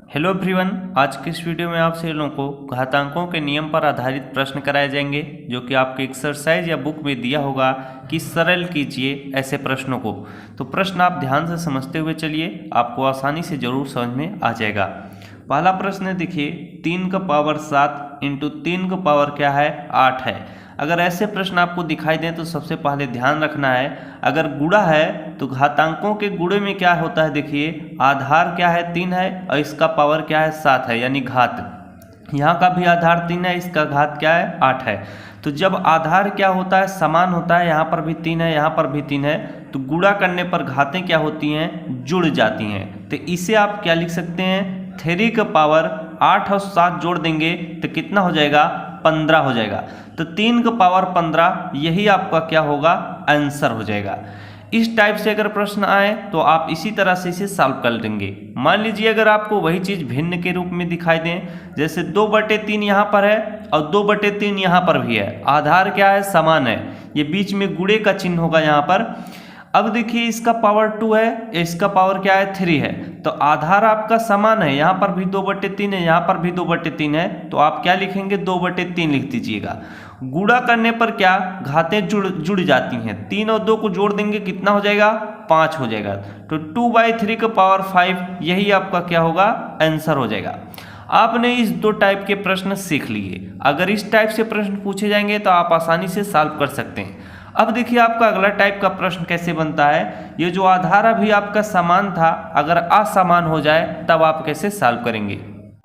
Hello everyone, आज के इस वीडियो में आपसे लोगों को घातांकों के नियम पर आधारित प्रश्न कराए जाएंगे जो कि आपके एक्सरसाइज या बुक में दिया होगा कि सरल कीजिए ऐसे प्रश्नों को। तो प्रश्न आप ध्यान से समझते हुए चलिए, आपको आसानी से जरूर समझ में आ जाएगा। पहला प्रश्न है, देखिए 3 का पावर 7 इंटू 3 का पावर क्या है 8 है। अगर ऐसे प्रश्न आपको दिखाई दें तो सबसे पहले ध्यान रखना है, अगर गुणा है तो घातांकों के गुणे में क्या होता है, देखिए आधार क्या है 3 है और इसका पावर क्या है 7 है, यानी घात। यहाँ का भी आधार 3 है, इसका घात क्या है 8 है। तो जब आधार क्या होता है समान होता है, यहाँ पर भी 3 है यहाँ पर भी 3 है, तो गुणा करने पर घातें क्या होती हैं, जुड़ जाती हैं। तो इसे आप क्या लिख सकते हैं, 3 का पावर 8 और 7 जोड़ देंगे तो कितना हो जाएगा, 15 हो जाएगा। तो 3 का पावर 15, यही आपका क्या होगा, आंसर हो जाएगा। इस टाइप से अगर प्रश्न आए तो आप इसी तरह से इसे सॉल्व कर देंगे। मान लीजिए अगर आपको वही चीज़ भिन्न के रूप में दिखाई दें, जैसे 2/3 यहाँ पर है और 2/3 यहाँ पर भी है, आधार क्या है समान है, ये बीच में गुणे का चिन्ह होगा यहाँ पर। अब देखिए इसका पावर 2 है, इसका पावर क्या है 3 है, तो आधार आपका समान है, यहाँ पर भी 2/3 है यहाँ पर भी 2/3 है, तो आप क्या लिखेंगे 2/3 लिख दीजिएगा। गुणा करने पर क्या घातें जुड़ जाती हैं, 3 और 2 को जोड़ देंगे कितना हो जाएगा, 5 हो जाएगा। तो 2/3 का पावर 5, यही आपका क्या होगा, आंसर हो जाएगा। आपने इस 2 टाइप के प्रश्न सीख लिए। अगर इस टाइप से प्रश्न पूछे जाएंगे तो आप आसानी से सॉल्व कर सकते हैं। अब देखिए आपका अगला टाइप का प्रश्न कैसे बनता है, ये जो आधार अभी आपका समान था अगर असमान हो जाए तब आप कैसे सॉल्व करेंगे।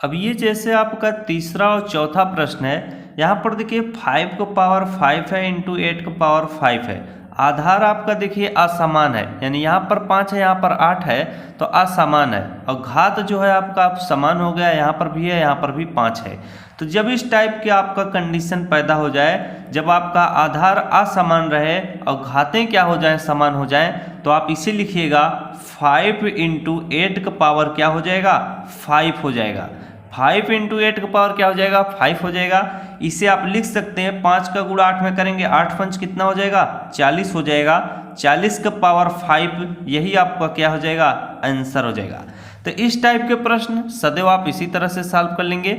अब ये जैसे आपका तीसरा और चौथा प्रश्न है, यहाँ पर देखिए 5 का पावर 5 है इंटू 8 का पावर 5 है। आधार आपका देखिए असमान है, यानी यहाँ पर 5 है यहाँ पर 8 है, तो असमान है, और घात जो है आपका समान हो गया, यहाँ पर भी है यहाँ पर भी 5 है। तो जब इस टाइप के आपका कंडीशन पैदा हो जाए, जब आपका आधार असमान रहे और घातें क्या हो जाएं, समान हो जाएं, तो आप इसे लिखिएगा 5 इंटू 8 का पावर क्या हो जाएगा, 5 हो जाएगा। 5 इंटू 8 का पावर क्या हो जाएगा, 5 हो जाएगा। इसे आप लिख सकते हैं 5 का गुणा 8 में करेंगे, 8 पंच कितना हो जाएगा, 40 हो जाएगा। 40 का पावर 5, यही आपका क्या हो जाएगा, आंसर हो जाएगा। तो इस टाइप के प्रश्न सदैव आप इसी तरह से सॉल्व कर लेंगे।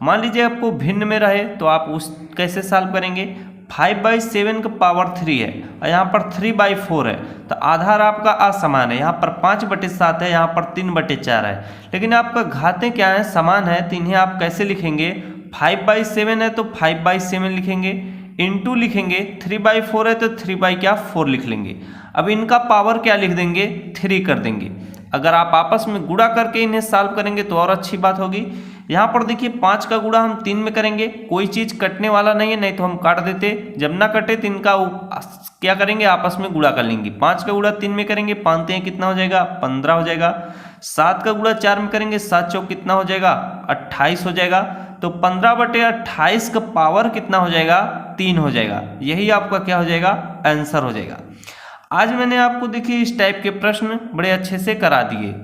मान लीजिए आपको भिन्न में रहे तो आप उस कैसे सॉल्व करेंगे, 5/7 का पावर 3 है और यहाँ पर 3/4 है, तो आधार आपका असमान है, यहाँ पर 5/7 है यहाँ पर 3/4 है, लेकिन आपका घातें क्या है, समान है, तो इन्हें आप कैसे लिखेंगे, 5/7 है तो 5/7 लिखेंगे, इंटू लिखेंगे, 3/4 है तो 3/4 लिख लेंगे। अब इनका पावर क्या लिख देंगे, 3 कर देंगे। अगर आप आपस में गुणा करके इन्हें सॉल्व करेंगे तो और अच्छी बात होगी। यहाँ पर देखिए 5 का गुणा हम 3 में करेंगे, कोई चीज़ कटने वाला नहीं है, नहीं तो हम काट देते, जब ना कटे तो इनका क्या करेंगे, आपस में गुणा कर लेंगे। 5 का गुणा 3 में करेंगे, 5 3 कितना हो जाएगा, 15 हो जाएगा। 7 का गुणा 4 में करेंगे, 7 चौक कितना हो जाएगा, 28 हो जाएगा। तो 15/28 का पावर कितना हो जाएगा, 3 हो जाएगा, यही आपका क्या हो जाएगा, आंसर हो जाएगा। आज मैंने आपको देखिए इस टाइप के प्रश्न बड़े अच्छे से करा दिए।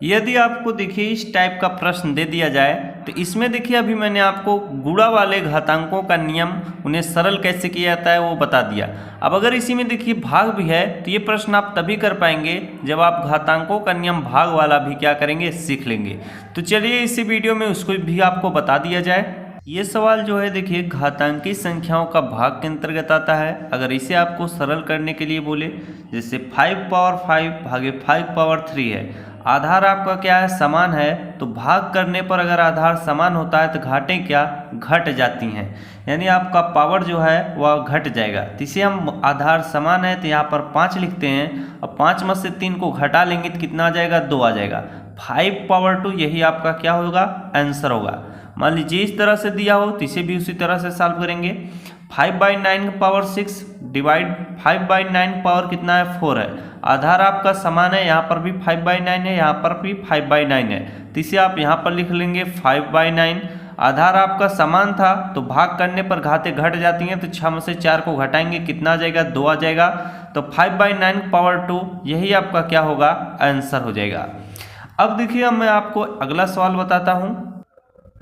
यदि आपको देखिए इस टाइप का प्रश्न दे दिया जाए तो इसमें देखिए अभी मैंने आपको गुणा वाले घातांकों का नियम, उन्हें सरल कैसे किया जाता है वो बता दिया। अब अगर इसी में देखिए भाग भी है तो ये प्रश्न आप तभी कर पाएंगे जब आप घातांकों का नियम भाग वाला भी क्या करेंगे, सीख लेंगे। तो चलिए इसी वीडियो में उसको भी आपको बता दिया जाए। ये सवाल जो है देखिए घातांकी संख्याओं का भाग के अंतर्गत आता है। अगर इसे आपको सरल करने के लिए बोले, जैसे 5/5 भागे 5/3 है, आधार आपका क्या है, समान है, तो भाग करने पर अगर आधार समान होता है तो घाटें क्या घट जाती हैं, यानी आपका पावर जो है वह घट जाएगा। तो इसे हम आधार समान है तो यहाँ पर 5 लिखते हैं, और 5 में से 3 को घटा लेंगे तो कितना आ जाएगा, 2 आ जाएगा। 5/2 यही आपका क्या होगा, आंसर होगा। मान लीजिए इस तरह से दिया हो तो इसे भी उसी तरह से सॉल्व करेंगे। 5/9 का पावर 6 डिवाइड 5/9 पावर कितना है, 4 है। आधार आपका समान है, यहाँ पर भी 5/9 है यहाँ पर भी 5/9 है, तो इसे आप यहाँ पर लिख लेंगे 5/9। आधार आपका समान था तो भाग करने पर घातें घट जाती हैं, तो 6 में से 4 को घटाएंगे कितना आ जाएगा, 2 आ जाएगा। तो 5/9 पावर 2 यही आपका क्या होगा, आंसर हो जाएगा। अब देखिए अब मैं आपको अगला सवाल बताता हूँ।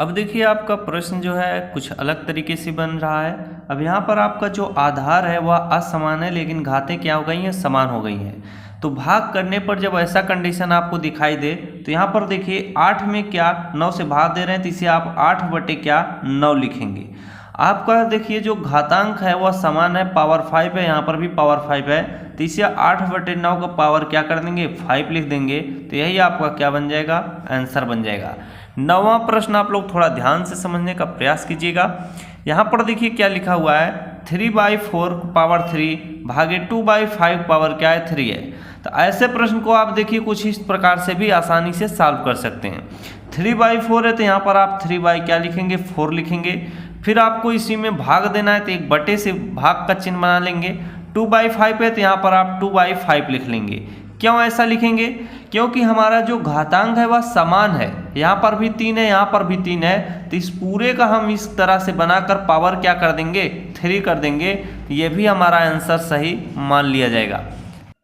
अब देखिए आपका प्रश्न जो है कुछ अलग तरीके से बन रहा है। अब यहाँ पर आपका जो आधार है वह असमान है, लेकिन घातें क्या हो गई हैं, समान हो गई हैं। तो भाग करने पर जब ऐसा कंडीशन आपको दिखाई दे तो यहाँ पर देखिए 8 में क्या 9 से भाग दे रहे हैं तो इसे आप 8 बटे क्या 9 लिखेंगे। आपका देखिए जो घातांक है वह समान है, पावर 5 है, यहाँ पर भी पावर 5 है, तो इसे 8 बटे 9 का पावर क्या कर देंगे 5 लिख देंगे, तो यही आपका क्या बन जाएगा आंसर बन जाएगा। 9वां प्रश्न आप लोग थोड़ा ध्यान से समझने का प्रयास कीजिएगा। यहाँ पर देखिए क्या लिखा हुआ है 3/4 पावर 3 भागे 2/5 पावर क्या है 3 है। तो ऐसे प्रश्न को आप देखिए कुछ इस प्रकार से भी आसानी से सॉल्व कर सकते हैं। 3/4 है तो यहाँ पर आप 3 क्या लिखेंगे 4 लिखेंगे, फिर आपको इसी में भाग देना है तो एक बटे से भाग का चिन्ह बना लेंगे। 2/5 है तो यहाँ पर आप 2/5 लिख लेंगे। क्यों ऐसा लिखेंगे, क्योंकि हमारा जो घातांक है वह समान है, यहाँ पर भी 3 है यहाँ पर भी 3 है, तो इस पूरे का हम इस तरह से बनाकर पावर क्या कर देंगे 3 कर देंगे, ये भी हमारा आंसर सही मान लिया जाएगा।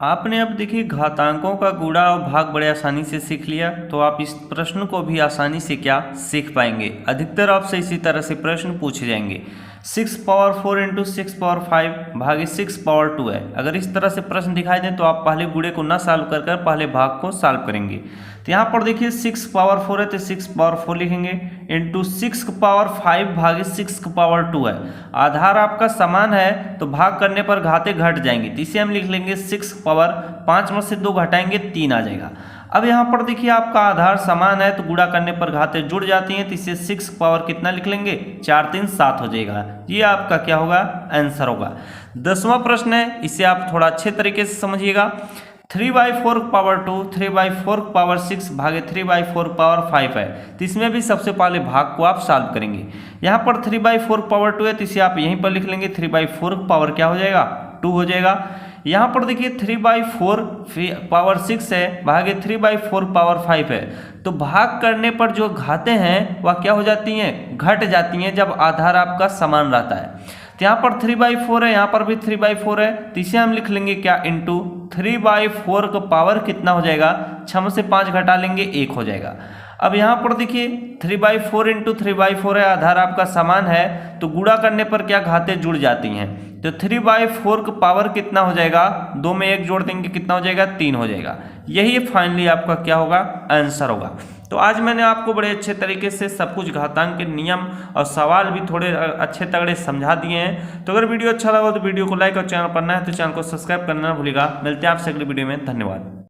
आपने अब देखिए घातांकों का गुणा और भाग बड़े आसानी से सीख लिया, तो आप इस प्रश्न को भी आसानी से क्या सीख पाएंगे। अधिकतर आपसे इसी तरह से प्रश्न पूछे जाएंगे। 6/4 × 6/5 भागे 6/2 है। अगर इस तरह से प्रश्न दिखाई दें तो आप पहले गुणे को ना सॉल्व कर कर पहले भाग को सॉल्व करेंगे। तो यहाँ पर देखिए 6/4 है तो 6/4 लिखेंगे इंटू 6/5 भागे 6/2 है। आधार आपका समान है तो भाग करने पर घाते घट जाएंगे, तो इसे हम लिख लेंगे 6/5 में से 2 घटाएंगे 3 आ जाएगा। अब यहाँ पर देखिए आपका आधार समान है तो गुणा करने पर घाते जुड़ जाती हैं, तो इसे 6 पावर कितना लिख लेंगे 4 3 7 हो जाएगा। ये आपका क्या होगा आंसर होगा। 10वां प्रश्न है, इसे आप थोड़ा अच्छे तरीके से समझिएगा। 3/4 पावर 2 3/4 पावर 6 भागे 3/4 पावर 5 है, तो इसमें भी सबसे पहले भाग को आप सॉल्व करेंगे। यहाँ पर 3/4 पावर 2 है तो इसे आप यहीं पर लिख लेंगे 3/4 पावर क्या हो जाएगा 2 हो जाएगा। यहाँ पर देखिए 3/4 पावर 6 है भागे 3/4 पावर 5 है, तो भाग करने पर जो घाते हैं वह क्या हो जाती हैं घट जाती हैं जब आधार आपका समान रहता है। तो यहाँ पर 3/4 है यहाँ पर भी 3/4 है, तो इसे हम लिख लेंगे क्या इंटू 3/4 का पावर कितना हो जाएगा 6 में से 5 घटा लेंगे 1 हो जाएगा। अब यहाँ पर देखिए 3/4 × 3/4 है, आधार आपका समान है तो गुणा करने पर क्या घाते जुड़ जाती हैं, तो 3/4 का पावर कितना हो जाएगा 2 में 1 जोड़ देंगे कितना हो जाएगा 3 हो जाएगा। यही फाइनली आपका क्या होगा आंसर होगा। तो आज मैंने आपको बड़े अच्छे तरीके से सब कुछ घातांक के नियम और सवाल भी थोड़े अच्छे तगड़े समझा दिए हैं। तो अगर वीडियो अच्छा लगा तो वीडियो को लाइक और चैनल पर नया है तो चैनल को सब्सक्राइब करना ना भूलिएगा। मिलते हैं आपसे अगली वीडियो में, धन्यवाद।